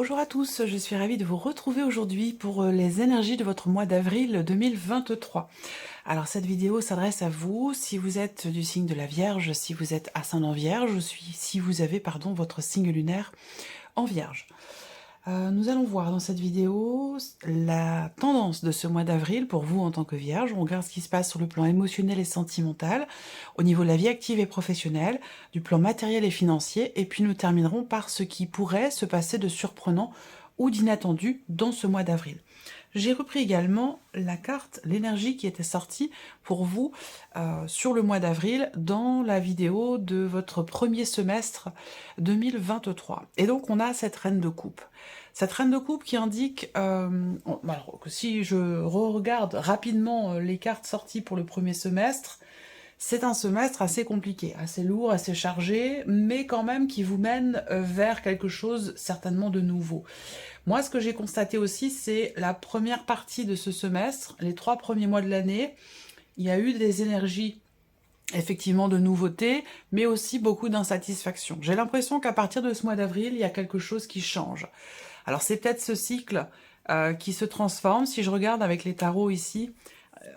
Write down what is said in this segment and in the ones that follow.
Bonjour à tous, je suis ravie de vous retrouver aujourd'hui pour les énergies de votre mois d'avril 2023. Alors cette vidéo s'adresse à vous si vous êtes du signe de la Vierge, si vous êtes ascendant Vierge, si vous avez votre signe lunaire en Vierge. Nous allons voir dans cette vidéo la tendance de ce mois d'avril pour vous en tant que Vierge. On regarde ce qui se passe sur le plan émotionnel et sentimental, au niveau de la vie active et professionnelle, du plan matériel et financier, et puis nous terminerons par ce qui pourrait se passer de surprenant ou d'inattendu dans ce mois d'avril. J'ai repris également la carte, l'énergie qui était sortie pour vous sur le mois d'avril dans la vidéo de votre premier semestre 2023. Et donc on a cette reine de coupe. Cette reine de coupe qui indique, alors que si je regarde rapidement les cartes sorties pour le premier semestre, c'est un semestre assez compliqué, assez lourd, assez chargé, mais quand même qui vous mène vers quelque chose certainement de nouveau. Moi, ce que j'ai constaté aussi, c'est la première partie de ce semestre, les 3 premiers mois de l'année, il y a eu des énergies effectivement de nouveautés, mais aussi beaucoup d'insatisfaction. J'ai l'impression qu'à partir de ce mois d'avril, il y a quelque chose qui change. Alors c'est peut-être ce cycle qui se transforme. Si je regarde avec les tarots ici,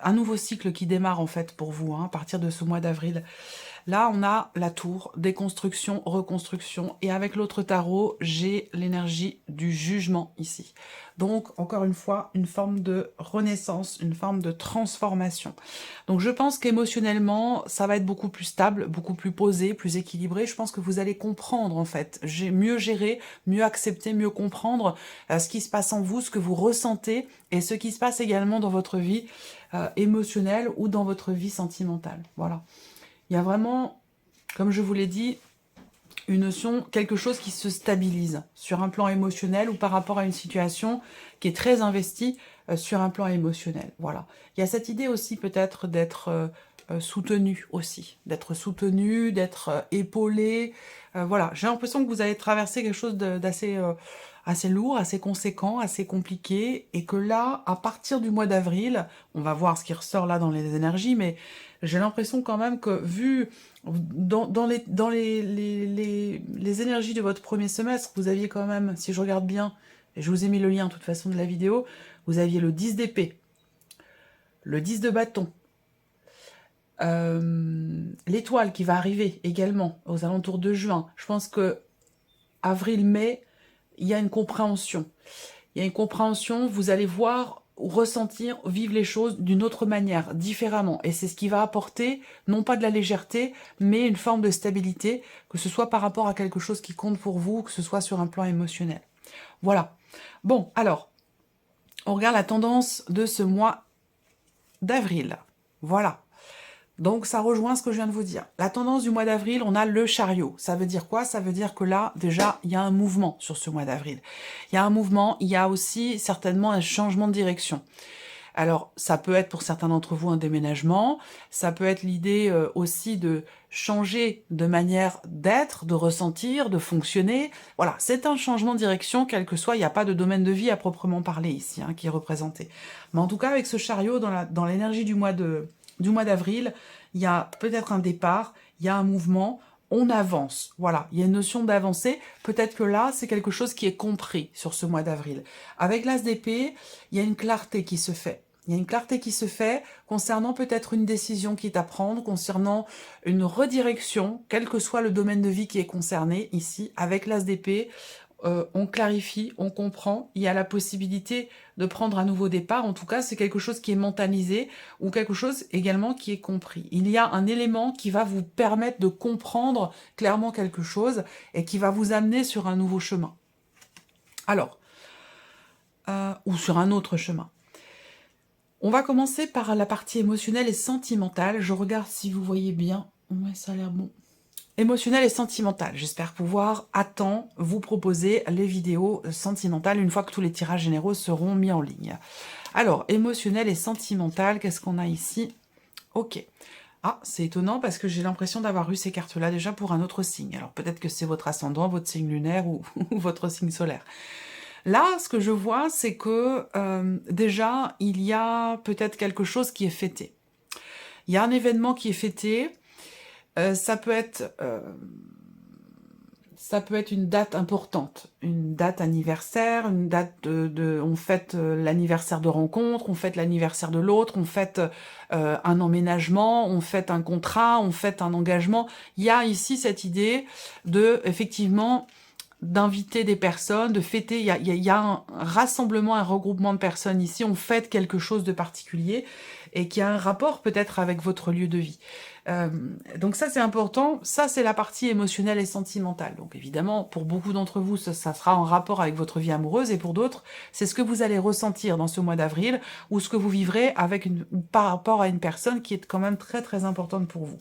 un nouveau cycle qui démarre en fait pour vous à partir de ce mois d'avril. Là, on a la tour, déconstruction, reconstruction, et avec l'autre tarot, j'ai l'énergie du jugement ici. Donc, encore une fois, une forme de renaissance, une forme de transformation. Donc, je pense qu'émotionnellement, ça va être beaucoup plus stable, beaucoup plus posé, plus équilibré. Je pense que vous allez comprendre, en fait, mieux gérer, mieux accepter, mieux comprendre ce qui se passe en vous, ce que vous ressentez, et ce qui se passe également dans votre vie émotionnelle ou dans votre vie sentimentale. Voilà. Il y a vraiment, comme je vous l'ai dit, une notion, quelque chose qui se stabilise sur un plan émotionnel ou par rapport à une situation qui est très investie sur un plan émotionnel. Voilà. Il y a cette idée aussi peut-être d'être soutenu aussi, d'être épaulé. Voilà. J'ai l'impression que vous avez traversé quelque chose d'assez assez lourd, assez conséquent, assez compliqué, et que là, à partir du mois d'avril, on va voir ce qui ressort là dans les énergies, mais j'ai l'impression quand même que, vu dans les énergies de votre premier semestre, vous aviez quand même, si je regarde bien, et je vous ai mis le lien de toute façon de la vidéo, vous aviez le 10 d'épée, le 10 de bâton, l'étoile qui va arriver également aux alentours de juin. Je pense que avril-mai, il y a une compréhension. Il y a une compréhension, vous allez voir, ressentir, vivre les choses d'une autre manière, différemment. Et c'est ce qui va apporter, non pas de la légèreté, mais une forme de stabilité, que ce soit par rapport à quelque chose qui compte pour vous, que ce soit sur un plan émotionnel. Voilà. Bon, alors, on regarde la tendance de ce mois d'avril. Voilà. Donc ça rejoint ce que je viens de vous dire. La tendance du mois d'avril, on a le chariot. Ça veut dire quoi? Ça veut dire que là, déjà, il y a un mouvement sur ce mois d'avril. Il y a un mouvement, il y a aussi certainement un changement de direction. Alors, ça peut être pour certains d'entre vous un déménagement, ça peut être l'idée aussi de changer de manière d'être, de ressentir, de fonctionner. Voilà, c'est un changement de direction, quel que soit, il n'y a pas de domaine de vie à proprement parler ici, qui est représenté. Mais en tout cas, avec ce chariot, dans l'énergie du mois d'avril, il y a peut-être un départ, il y a un mouvement, on avance. Voilà, il y a une notion d'avancée. Peut-être que là, c'est quelque chose qui est compris sur ce mois d'avril. Avec l'as d'épée, il y a une clarté qui se fait. Il y a une clarté qui se fait concernant peut-être une décision qui est à prendre, concernant une redirection, quel que soit le domaine de vie qui est concerné ici. Avec l'as d'épée, on clarifie, on comprend, il y a la possibilité de prendre un nouveau départ. En tout cas, c'est quelque chose qui est mentalisé ou quelque chose également qui est compris. Il y a un élément qui va vous permettre de comprendre clairement quelque chose et qui va vous amener sur un nouveau chemin. Alors, ou sur un autre chemin. On va commencer par la partie émotionnelle et sentimentale. Je regarde si vous voyez bien. Ouais, ça a l'air bon. Émotionnel et sentimental. J'espère pouvoir à temps vous proposer les vidéos sentimentales une fois que tous les tirages généraux seront mis en ligne. Alors, émotionnel et sentimental, qu'est-ce qu'on a ici? Ok. Ah, c'est étonnant parce que j'ai l'impression d'avoir eu ces cartes-là déjà pour un autre signe. Alors peut-être que c'est votre ascendant, votre signe lunaire ou votre signe solaire. Là, ce que je vois, c'est que déjà, il y a peut-être quelque chose qui est fêté. Il y a un événement qui est fêté. Ça peut être Ça peut être une date importante, une date anniversaire, une date on fête l'anniversaire de rencontre, on fête l'anniversaire de l'autre, on fête un emménagement, on fête un contrat, on fête un engagement. Il y a ici cette idée de, effectivement, d'inviter des personnes, de fêter, il y a un rassemblement, un regroupement de personnes ici, on fête quelque chose de particulier et qui a un rapport peut-être avec votre lieu de vie. Donc ça c'est important, ça c'est la partie émotionnelle et sentimentale. Donc évidemment, pour beaucoup d'entre vous, ça sera en rapport avec votre vie amoureuse, et pour d'autres, c'est ce que vous allez ressentir dans ce mois d'avril, ou ce que vous vivrez avec par rapport à une personne qui est quand même très très importante pour vous.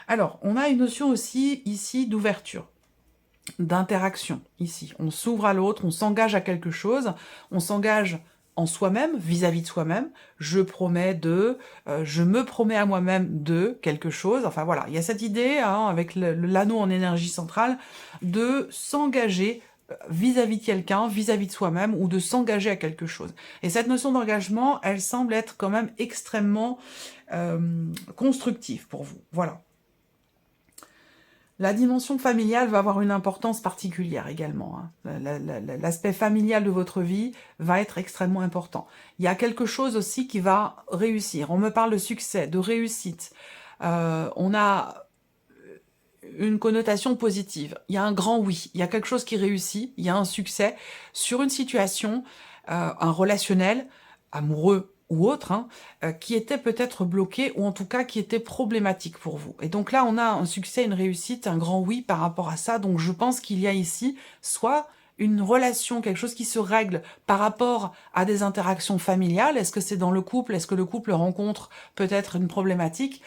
Alors, on a une notion aussi ici d'ouverture, d'interaction ici. On s'ouvre à l'autre, on s'engage à quelque chose, on s'engage en soi-même, vis-à-vis de soi-même, je promets de, je me promets à moi-même de quelque chose, enfin voilà, il y a cette idée, hein, avec l'anneau en énergie centrale, de s'engager vis-à-vis de quelqu'un, vis-à-vis de soi-même, ou de s'engager à quelque chose. Et cette notion d'engagement, elle semble être quand même extrêmement constructive pour vous, voilà. La dimension familiale va avoir une importance particulière également. Hein. L'aspect familial de votre vie va être extrêmement important. Il y a quelque chose aussi qui va réussir. On me parle de succès, de réussite. On a une connotation positive. Il y a un grand oui. Il y a quelque chose qui réussit. Il y a un succès sur une situation, un relationnel, amoureux, ou autre, hein, qui était peut-être bloqué, ou en tout cas qui était problématique pour vous. Et donc là, on a un succès, une réussite, un grand oui par rapport à ça. Donc je pense qu'il y a ici soit une relation, quelque chose qui se règle par rapport à des interactions familiales. Est-ce que c'est dans le couple? Est-ce que le couple rencontre peut-être une problématique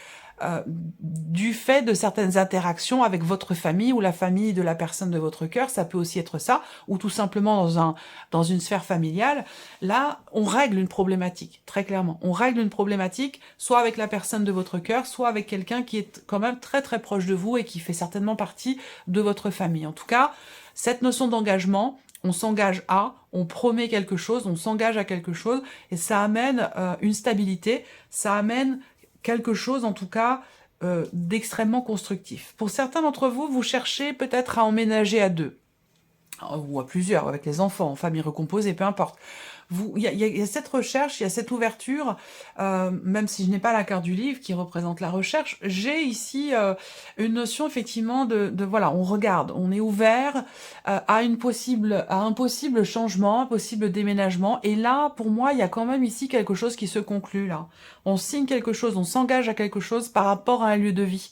du fait de certaines interactions avec votre famille ou la famille de la personne de votre cœur? Ça peut aussi être ça, ou tout simplement dans une sphère familiale. Là, on règle une problématique, très clairement. On règle une problématique, soit avec la personne de votre cœur, soit avec quelqu'un qui est quand même très très proche de vous et qui fait certainement partie de votre famille. En tout cas, cette notion d'engagement, on s'engage à, on promet quelque chose, on s'engage à quelque chose, et ça amène une stabilité, ça amène quelque chose, en tout cas, d'extrêmement constructif. Pour certains d'entre vous, vous cherchez peut-être à emménager à deux, ou à plusieurs, avec les enfants, en famille recomposée, peu importe. Il y a cette recherche, il y a cette ouverture, même si je n'ai pas la carte du livre qui représente la recherche, j'ai ici une notion effectivement de voilà, on regarde, on est ouvert à un possible changement, un possible déménagement, et là, pour moi, il y a quand même ici quelque chose qui se conclut, là. On signe quelque chose, on s'engage à quelque chose par rapport à un lieu de vie.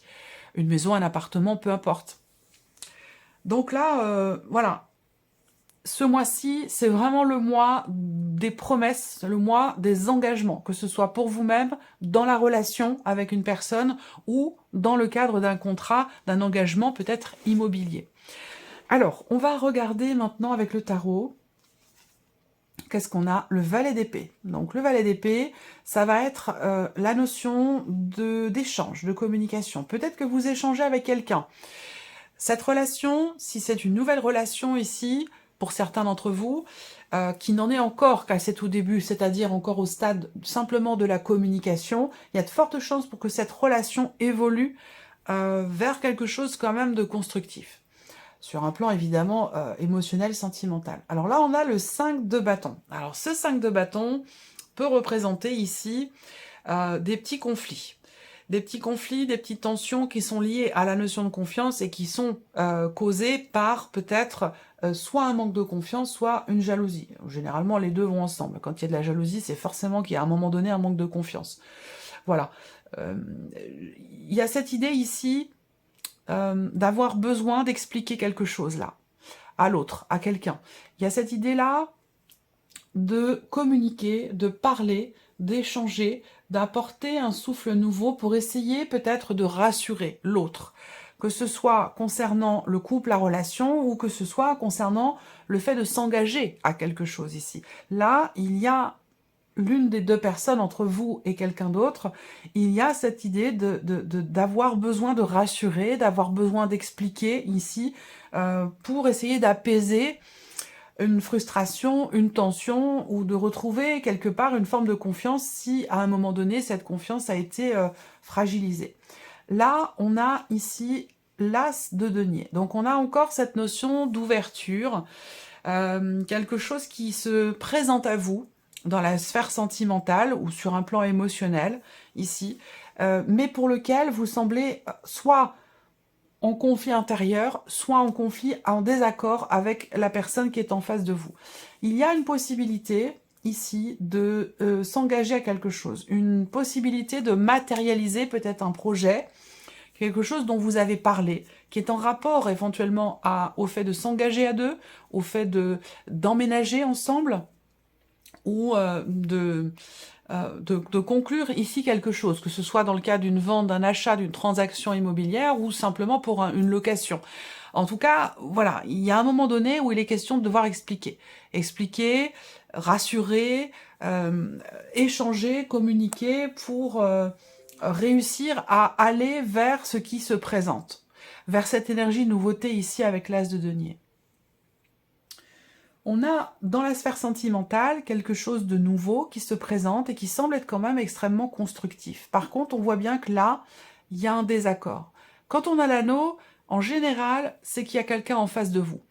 Une maison, un appartement, peu importe. Donc là, voilà. Ce mois-ci, c'est vraiment le mois des promesses, le mois des engagements, que ce soit pour vous-même, dans la relation avec une personne, ou dans le cadre d'un contrat, d'un engagement peut-être immobilier. Alors, on va regarder maintenant avec le tarot. Qu'est-ce qu'on a? Le valet d'épée. Donc le valet d'épée, ça va être la notion d'échange, de communication. Peut-être que vous échangez avec quelqu'un. Cette relation, si c'est une nouvelle relation ici, pour certains d'entre vous, qui n'en est encore qu'à ses tout débuts, c'est-à-dire encore au stade simplement de la communication, il y a de fortes chances pour que cette relation évolue vers quelque chose quand même de constructif, sur un plan évidemment émotionnel, sentimental. Alors là, on a le 5 de bâton. Alors ce 5 de bâton peut représenter ici des petits conflits. Des petits conflits, des petites tensions qui sont liées à la notion de confiance et qui sont causées par peut-être soit un manque de confiance, soit une jalousie. Généralement, les deux vont ensemble. Quand il y a de la jalousie, c'est forcément qu'il y a à un moment donné un manque de confiance. Voilà. Il y a cette idée ici d'avoir besoin d'expliquer quelque chose là, à l'autre, à quelqu'un. Il y a cette idée-là de communiquer, de parler, d'échanger, d'apporter un souffle nouveau pour essayer peut-être de rassurer l'autre, que ce soit concernant le couple, la relation, ou que ce soit concernant le fait de s'engager à quelque chose ici. Là, il y a l'une des deux personnes entre vous et quelqu'un d'autre, il y a cette idée d'avoir besoin de rassurer, d'avoir besoin d'expliquer ici, pour essayer d'apaiser une frustration, une tension, ou de retrouver quelque part une forme de confiance si à un moment donné cette confiance a été fragilisée. Là, on a ici l'as de denier. Donc on a encore cette notion d'ouverture, quelque chose qui se présente à vous dans la sphère sentimentale ou sur un plan émotionnel, ici, mais pour lequel vous semblez soit en conflit intérieur, soit en conflit, en désaccord avec la personne qui est en face de vous. Il y a une possibilité ici de s'engager à quelque chose, une possibilité de matérialiser peut-être un projet, quelque chose dont vous avez parlé, qui est en rapport éventuellement au fait de s'engager à deux, au fait d'emménager ensemble, ou de conclure ici quelque chose, que ce soit dans le cas d'une vente, d'un achat, d'une transaction immobilière, ou simplement pour une location. En tout cas, voilà, il y a un moment donné où il est question de devoir expliquer. Expliquer, rassurer, échanger, communiquer pour réussir à aller vers ce qui se présente, vers cette énergie nouveauté ici avec l'as de denier. On a dans la sphère sentimentale quelque chose de nouveau qui se présente et qui semble être quand même extrêmement constructif. Par contre, on voit bien que là, il y a un désaccord. Quand on a l'anneau, en général, c'est qu'il y a quelqu'un en face de vous.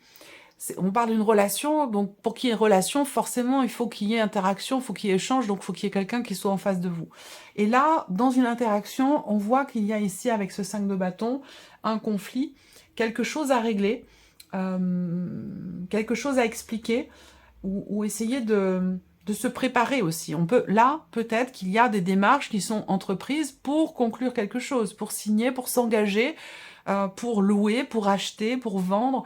On parle d'une relation, donc pour qu'il y ait une relation, forcément, il faut qu'il y ait interaction, il faut qu'il y ait échange, donc il faut qu'il y ait quelqu'un qui soit en face de vous. Et là, dans une interaction, on voit qu'il y a ici, avec ce 5 de bâton, un conflit, quelque chose à régler, quelque chose à expliquer, ou essayer de se préparer aussi. On peut, là, peut-être qu'il y a des démarches qui sont entreprises pour conclure quelque chose, pour signer, pour s'engager, pour louer, pour acheter, pour vendre,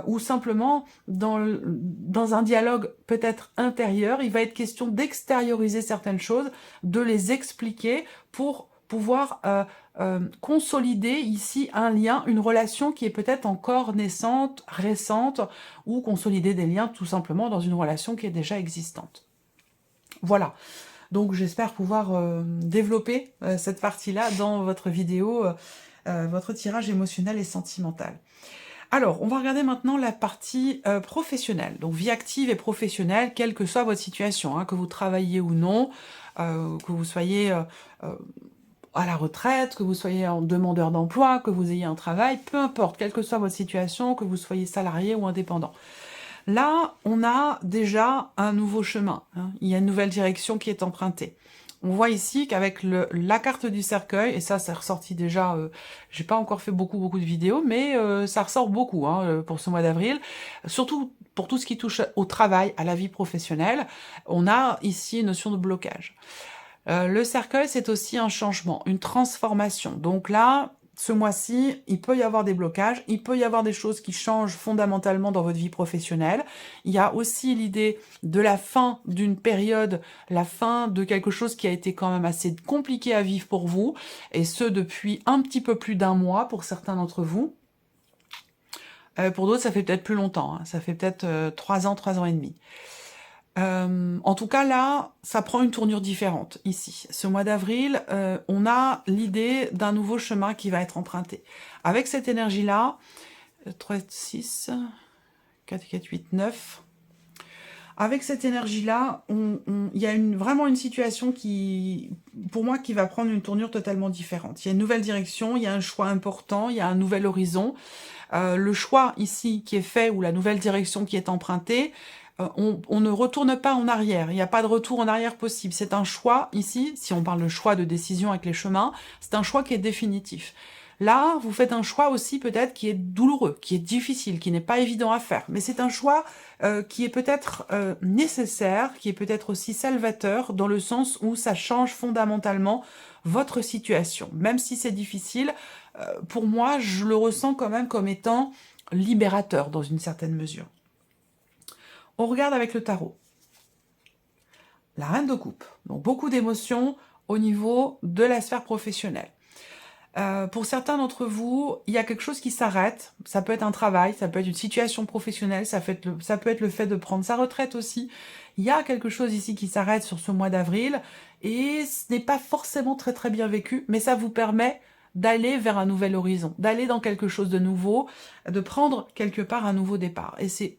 ou simplement dans un dialogue peut-être intérieur, il va être question d'extérioriser certaines choses, de les expliquer pour pouvoir consolider ici un lien, une relation qui est peut-être encore naissante, récente, ou consolider des liens tout simplement dans une relation qui est déjà existante. Voilà. Donc j'espère pouvoir développer cette partie-là dans votre vidéo, votre tirage émotionnel et sentimental. Alors, on va regarder maintenant la partie professionnelle, donc vie active et professionnelle, quelle que soit votre situation, hein, que vous travaillez ou non, que vous soyez à la retraite, que vous soyez en demandeur d'emploi, que vous ayez un travail, peu importe, quelle que soit votre situation, que vous soyez salarié ou indépendant. Là, on a déjà un nouveau chemin, hein, il y a une nouvelle direction qui est empruntée. On voit ici qu'avec la carte du cercueil, et ça ressorti déjà, j'ai pas encore fait beaucoup de vidéos, mais ça ressort beaucoup hein, pour ce mois d'avril, surtout pour tout ce qui touche au travail, à la vie professionnelle, on a ici une notion de blocage. Le cercueil, c'est aussi un changement, une transformation. Donc là, ce mois-ci, il peut y avoir des blocages, il peut y avoir des choses qui changent fondamentalement dans votre vie professionnelle. Il y a aussi l'idée de la fin d'une période, la fin de quelque chose qui a été quand même assez compliqué à vivre pour vous, et ce depuis un petit peu plus d'un mois pour certains d'entre vous. Pour d'autres, ça fait peut-être plus longtemps, hein. Ça fait peut-être 3 ans et demi. En tout cas, là, ça prend une tournure différente, ici. Ce mois d'avril, on a l'idée d'un nouveau chemin qui va être emprunté. Avec cette énergie-là, 3, 6, 4, 4, 8, 9... Avec cette énergie-là, il y a vraiment une situation qui, pour moi, qui va prendre une tournure totalement différente. Il y a une nouvelle direction, il y a un choix important, il y a un nouvel horizon. Le choix ici qui est fait, ou la nouvelle direction qui est empruntée, on ne retourne pas en arrière, il n'y a pas de retour en arrière possible. C'est un choix ici, si on parle de choix de décision avec les chemins, c'est un choix qui est définitif. Là, vous faites un choix aussi peut-être qui est douloureux, qui est difficile, qui n'est pas évident à faire. Mais c'est un choix qui est peut-être nécessaire, qui est peut-être aussi salvateur, dans le sens où ça change fondamentalement votre situation. Même si c'est difficile, pour moi, je le ressens quand même comme étant libérateur dans une certaine mesure. On regarde avec le tarot. La reine de coupe. Donc beaucoup d'émotions au niveau de la sphère professionnelle. Pour certains d'entre vous, il y a quelque chose qui s'arrête. Ça peut être un travail, ça peut être une situation professionnelle, ça peut être le fait de prendre sa retraite aussi. Il y a quelque chose ici qui s'arrête sur ce mois d'avril, et ce n'est pas forcément très bien vécu, mais ça vous permet d'aller vers un nouvel horizon, d'aller dans quelque chose de nouveau, de prendre quelque part un nouveau départ. Et c'est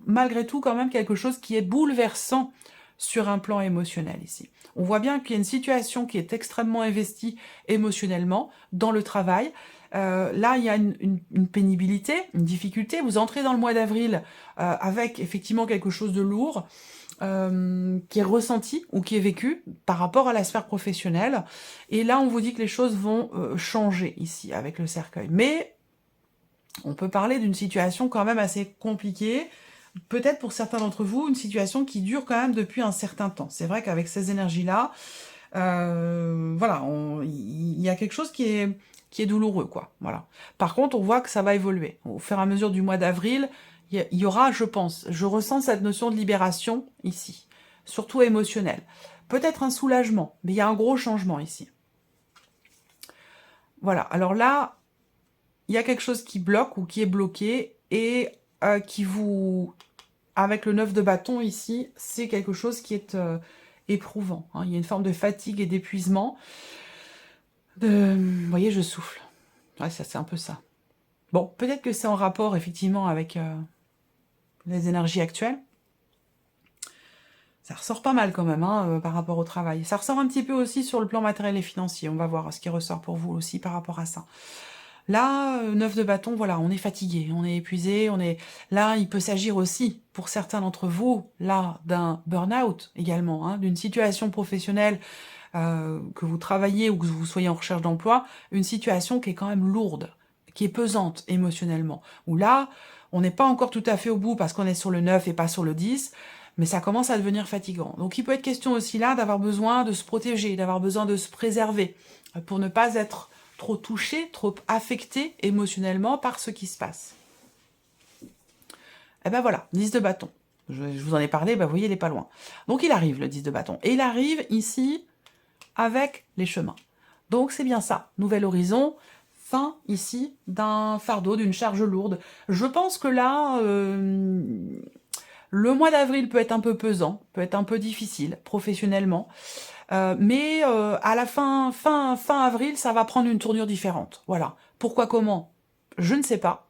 malgré tout quand même quelque chose qui est bouleversant sur un plan émotionnel ici. On voit bien qu'il y a une situation qui est extrêmement investie émotionnellement dans le travail, Là, il y a une pénibilité, une difficulté. Vous entrez dans le mois d'avril avec effectivement quelque chose de lourd, qui est ressenti ou qui est vécu par rapport à la sphère professionnelle. Et là, on vous dit que les choses vont changer ici avec le cercueil. Mais on peut parler d'une situation quand même assez compliquée, peut-être pour certains d'entre vous, une situation qui dure quand même depuis un certain temps. C'est vrai qu'avec ces énergies-là, voilà, il y a quelque chose qui est douloureux, quoi. Voilà. Par contre, on voit que ça va évoluer. Au fur et à mesure du mois d'avril, il y aura, je pense, je ressens cette notion de libération ici, surtout émotionnelle. Peut-être un soulagement, mais il y a un gros changement ici. Voilà, alors là, il y a quelque chose qui bloque ou qui est bloqué et qui vous... Avec le 9 de bâton ici, c'est quelque chose qui est éprouvant. Hein. Il y a une forme de fatigue et d'épuisement. Vous voyez, je souffle. Ouais, ça c'est un peu ça. Bon, peut-être que c'est en rapport effectivement avec les énergies actuelles. Ça ressort pas mal quand même par rapport au travail. Ça ressort un petit peu aussi sur le plan matériel et financier. On va voir ce qui ressort pour vous aussi par rapport à ça. Là, 9 de bâton, voilà, on est fatigué, on est épuisé, on est... Là, il peut s'agir aussi, pour certains d'entre vous, là, d'un burn-out également, hein, d'une situation professionnelle que vous travaillez ou que vous soyez en recherche d'emploi, une situation qui est quand même lourde, qui est pesante émotionnellement. Où là, on n'est pas encore tout à fait au bout parce qu'on est sur le 9 et pas sur le 10, mais ça commence à devenir fatigant. Donc il peut être question aussi là d'avoir besoin de se protéger, d'avoir besoin de se préserver, pour ne pas être trop touché, trop affecté émotionnellement par ce qui se passe. Et ben voilà, 10 de bâton. Je vous en ai parlé, ben vous voyez, il n'est pas loin. Donc il arrive, le 10 de bâton. Et il arrive ici avec les chemins. Donc c'est bien ça, nouvel horizon, fin ici d'un fardeau, d'une charge lourde. Je pense que là, le mois d'avril peut être un peu pesant, peut être un peu difficile professionnellement. Mais à la fin avril, ça va prendre une tournure différente. Voilà. Pourquoi, comment? Je ne sais pas.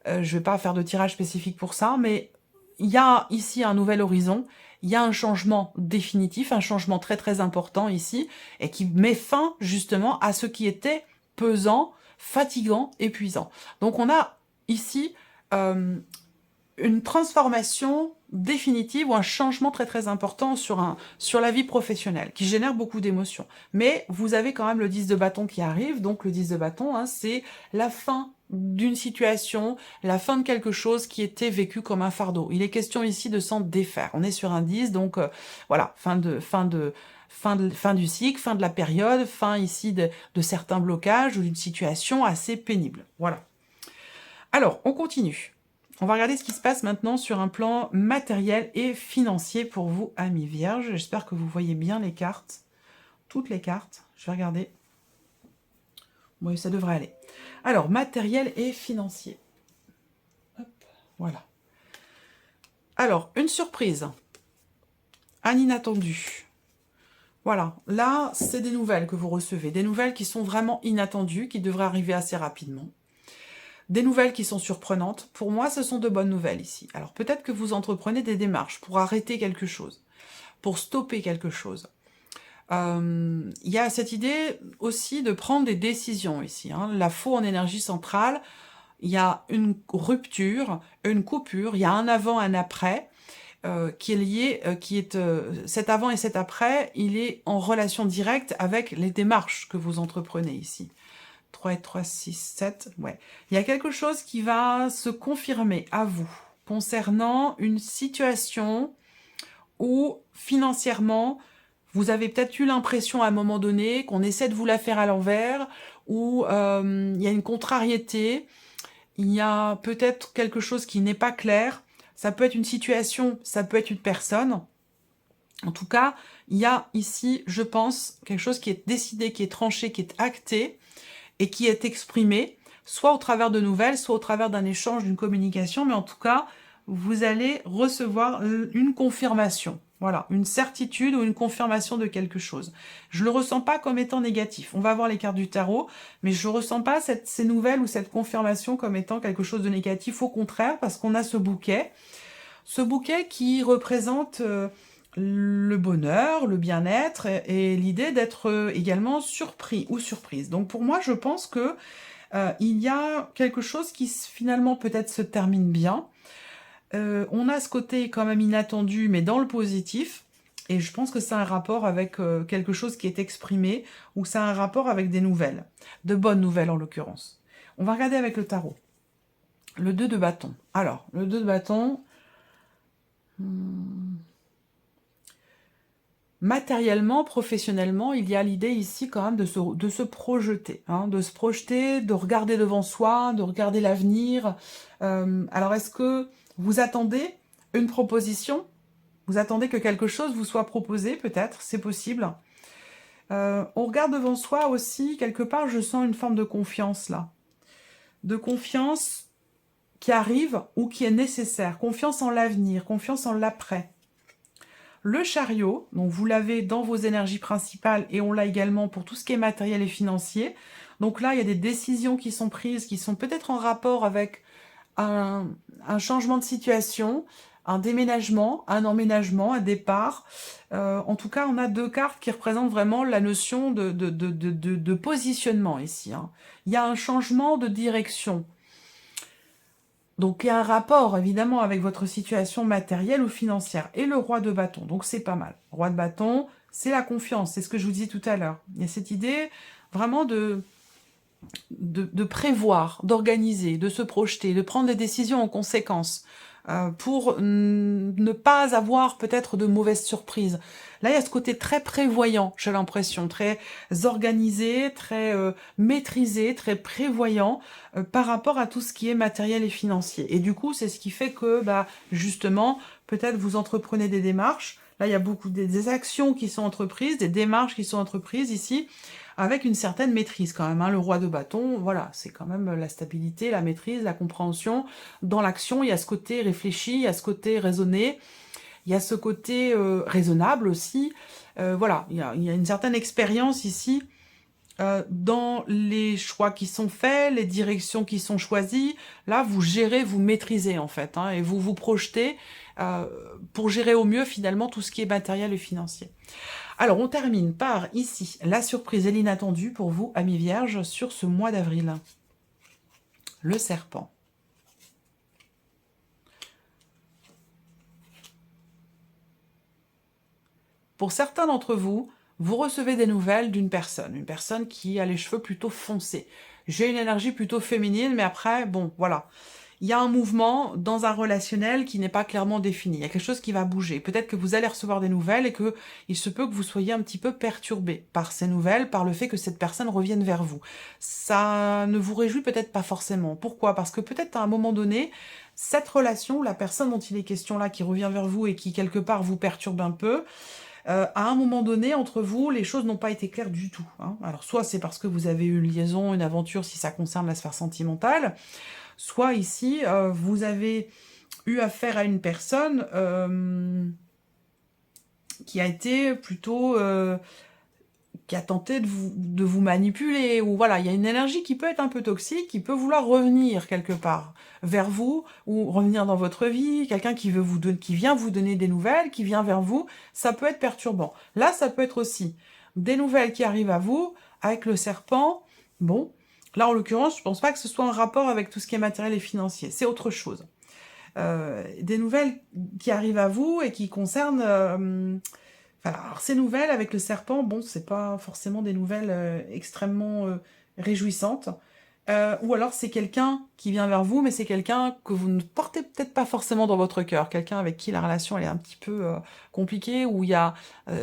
Je vais pas faire de tirage spécifique pour ça, mais il y a ici un nouvel horizon, il y a un changement définitif, un changement très très important ici, et qui met fin justement à ce qui était pesant, fatigant, épuisant. Donc on a ici une transformation définitive ou un changement très très important sur la vie professionnelle, qui génère beaucoup d'émotions. Mais vous avez quand même le 10 de bâton qui arrive, donc le 10 de bâton, hein, c'est la fin d'une situation, la fin de quelque chose qui était vécu comme un fardeau. Il est question ici de s'en défaire. On est sur un 10, donc voilà, fin du cycle, fin de la période, fin ici de certains blocages ou d'une situation assez pénible. Voilà. Alors, on continue. On va regarder ce qui se passe maintenant sur un plan matériel et financier pour vous, amis vierges. J'espère que vous voyez bien les cartes, toutes les cartes. Je vais regarder. Oui, ça devrait aller. Alors, matériel et financier. Hop, voilà. Alors, une surprise. Un inattendu. Voilà, là, c'est des nouvelles que vous recevez. Des nouvelles qui sont vraiment inattendues, qui devraient arriver assez rapidement. Des nouvelles qui sont surprenantes. Pour moi, ce sont de bonnes nouvelles ici. Alors peut-être que vous entreprenez des démarches pour arrêter quelque chose, pour stopper quelque chose. Il y a cette idée aussi de prendre des décisions ici. Hein. La faux en énergie centrale, il y a une rupture, une coupure, il y a un avant, un après, qui est lié, cet avant et cet après, il est en relation directe avec les démarches que vous entreprenez ici. 3 et 3, 6, 7, ouais. Il y a quelque chose qui va se confirmer à vous concernant une situation où financièrement, vous avez peut-être eu l'impression à un moment donné qu'on essaie de vous la faire à l'envers, où il y a une contrariété, il y a peut-être quelque chose qui n'est pas clair, ça peut être une situation, ça peut être une personne. En tout cas, il y a ici, je pense, quelque chose qui est décidé, qui est tranché, qui est acté, et qui est exprimé, soit au travers de nouvelles, soit au travers d'un échange, d'une communication, mais en tout cas, vous allez recevoir une confirmation. Voilà, une certitude ou une confirmation de quelque chose. Je ne le ressens pas comme étant négatif. On va voir les cartes du tarot, mais je ne ressens pas ces nouvelles ou cette confirmation comme étant quelque chose de négatif. Au contraire, parce qu'on a ce bouquet qui représente... le bonheur, le bien-être et l'idée d'être également surpris ou surprise. Donc pour moi, je pense que il y a quelque chose qui finalement peut-être se termine bien. On a ce côté quand même inattendu, mais dans le positif. Et je pense que c'est un rapport avec quelque chose qui est exprimé, ou c'est un rapport avec des nouvelles. De bonnes nouvelles en l'occurrence. On va regarder avec le tarot. Le 2 de bâton. Alors, le 2 de bâton... Matériellement, professionnellement, il y a l'idée ici quand même de se projeter, hein, de se projeter, de regarder devant soi, de regarder l'avenir. Alors, est-ce que vous attendez une proposition? Vous attendez que quelque chose vous soit proposé, peut-être, c'est possible. On regarde devant soi aussi, quelque part, je sens une forme de confiance, là. De confiance qui arrive ou qui est nécessaire. Confiance en l'avenir, confiance en l'après. Le chariot, donc vous l'avez dans vos énergies principales et on l'a également pour tout ce qui est matériel et financier. Donc là, il y a des décisions qui sont prises, qui sont peut-être en rapport avec un changement de situation, un déménagement, un emménagement, un départ. En tout cas, on a deux cartes qui représentent vraiment la notion de positionnement ici, hein. Il y a un changement de direction. Donc, il y a un rapport, évidemment, avec votre situation matérielle ou financière. Et le roi de bâton, donc c'est pas mal. Roi de bâton, c'est la confiance, c'est ce que je vous disais tout à l'heure. Il y a cette idée vraiment de prévoir, d'organiser, de se projeter, de prendre des décisions en conséquence, pour ne pas avoir peut-être de mauvaises surprises. Là, il y a ce côté très prévoyant, j'ai l'impression, très organisé, très maîtrisé, très prévoyant par rapport à tout ce qui est matériel et financier. Et du coup, c'est ce qui fait que, justement, peut-être vous entreprenez des démarches. Là, il y a beaucoup des actions qui sont entreprises, des démarches qui sont entreprises ici, avec une certaine maîtrise quand même, hein. Le roi de bâton, voilà, c'est quand même la stabilité, la maîtrise, la compréhension. Dans l'action, il y a ce côté réfléchi, il y a ce côté raisonné, il y a ce côté raisonnable aussi. Voilà, il y a une certaine expérience ici dans les choix qui sont faits, les directions qui sont choisies. Là, vous gérez, vous maîtrisez en fait, hein, et vous vous projetez pour gérer au mieux finalement tout ce qui est matériel et financier. Alors, on termine par ici la surprise et l'inattendu pour vous, amis vierges, sur ce mois d'avril. Le serpent. Pour certains d'entre vous, vous recevez des nouvelles d'une personne, une personne qui a les cheveux plutôt foncés. J'ai une énergie plutôt féminine, mais après, bon, voilà. Il y a un mouvement dans un relationnel qui n'est pas clairement défini. Il y a quelque chose qui va bouger. Peut-être que vous allez recevoir des nouvelles et que il se peut que vous soyez un petit peu perturbé par ces nouvelles, par le fait que cette personne revienne vers vous. Ça ne vous réjouit peut-être pas forcément. Pourquoi? Parce que peut-être à un moment donné, cette relation, la personne dont il est question là, qui revient vers vous et qui quelque part vous perturbe un peu, à un moment donné, entre vous, les choses n'ont pas été claires du tout, hein. Alors, soit c'est parce que vous avez eu une liaison, une aventure, si ça concerne la sphère sentimentale, soit ici, vous avez eu affaire à une personne qui a été plutôt... qui a tenté de vous manipuler, ou voilà, il y a une énergie qui peut être un peu toxique, qui peut vouloir revenir quelque part vers vous, ou revenir dans votre vie, quelqu'un qui vient vous donner des nouvelles, qui vient vers vous, ça peut être perturbant. Là, ça peut être aussi des nouvelles qui arrivent à vous, avec le serpent, bon, là en l'occurrence, je pense pas que ce soit en rapport avec tout ce qui est matériel et financier, c'est autre chose. Des nouvelles qui arrivent à vous et qui concernent... alors ces nouvelles avec le serpent, bon, c'est pas forcément des nouvelles extrêmement réjouissantes. Ou alors c'est quelqu'un qui vient vers vous, mais c'est quelqu'un que vous ne portez peut-être pas forcément dans votre cœur. Quelqu'un avec qui la relation elle est un petit peu compliquée, où il y a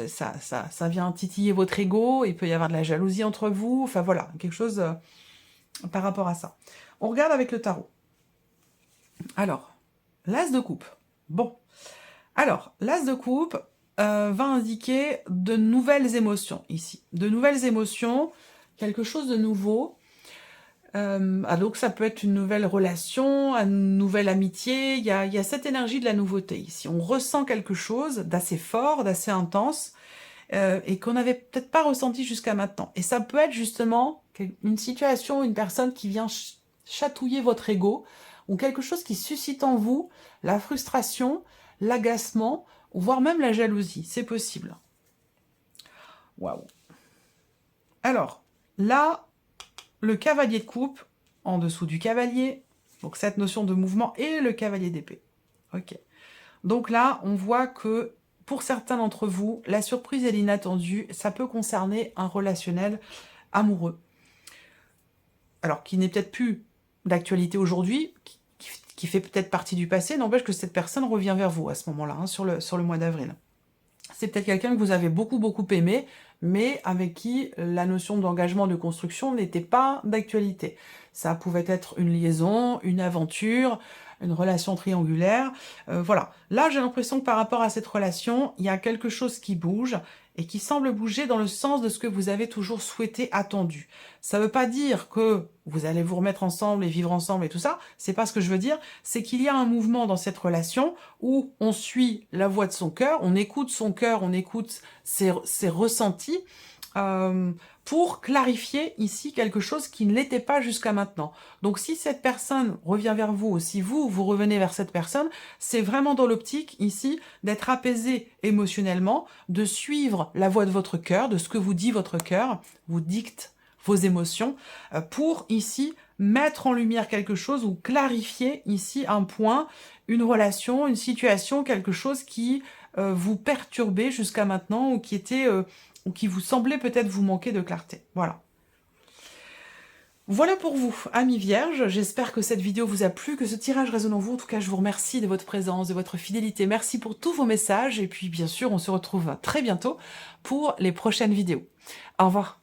ça vient titiller votre ego, il peut y avoir de la jalousie entre vous, enfin voilà, quelque chose par rapport à ça. On regarde avec le tarot. Alors, l'as de coupe. Bon. Alors, l'as de coupe va indiquer de nouvelles émotions ici. De nouvelles émotions, quelque chose de nouveau. Donc ça peut être une nouvelle relation, une nouvelle amitié. Il y a cette énergie de la nouveauté ici. On ressent quelque chose d'assez fort, d'assez intense, et qu'on n'avait peut-être pas ressenti jusqu'à maintenant. Et ça peut être justement une situation, une personne qui vient chatouiller votre ego, ou quelque chose qui suscite en vous la frustration, l'agacement, voire même la jalousie. C'est possible. Waouh. Alors, là, le cavalier de coupe, en dessous du cavalier, donc cette notion de mouvement, et le cavalier d'épée. Ok. Donc là, on voit que pour certains d'entre vous, la surprise et l'inattendu, ça peut concerner un relationnel amoureux. Alors, qui n'est peut-être plus d'actualité aujourd'hui, qui fait peut-être partie du passé, n'empêche que cette personne revient vers vous à ce moment-là, hein, sur le mois d'avril. C'est peut-être quelqu'un que vous avez beaucoup aimé, mais avec qui la notion d'engagement, de construction n'était pas d'actualité. Ça pouvait être une liaison, une aventure, une relation triangulaire, voilà. Là, j'ai l'impression que par rapport à cette relation, il y a quelque chose qui bouge, et qui semble bouger dans le sens de ce que vous avez toujours souhaité, attendu. Ça ne veut pas dire que vous allez vous remettre ensemble et vivre ensemble et tout ça, c'est pas ce que je veux dire, c'est qu'il y a un mouvement dans cette relation où on suit la voix de son cœur, on écoute son cœur, on écoute ses ressentis, pour clarifier ici quelque chose qui ne l'était pas jusqu'à maintenant. Donc si cette personne revient vers vous, ou si vous revenez vers cette personne, c'est vraiment dans l'optique ici d'être apaisé émotionnellement, de suivre la voix de votre cœur, de ce que vous dit votre cœur, vous dicte vos émotions, pour ici mettre en lumière quelque chose ou clarifier ici un point, une relation, une situation, quelque chose qui vous perturbait jusqu'à maintenant ou qui était... ou qui vous semblait peut-être vous manquer de clarté. Voilà. Voilà pour vous, amis vierges. J'espère que cette vidéo vous a plu, que ce tirage résonne en vous. En tout cas, je vous remercie de votre présence, de votre fidélité. Merci pour tous vos messages. Et puis, bien sûr, on se retrouve très bientôt pour les prochaines vidéos. Au revoir.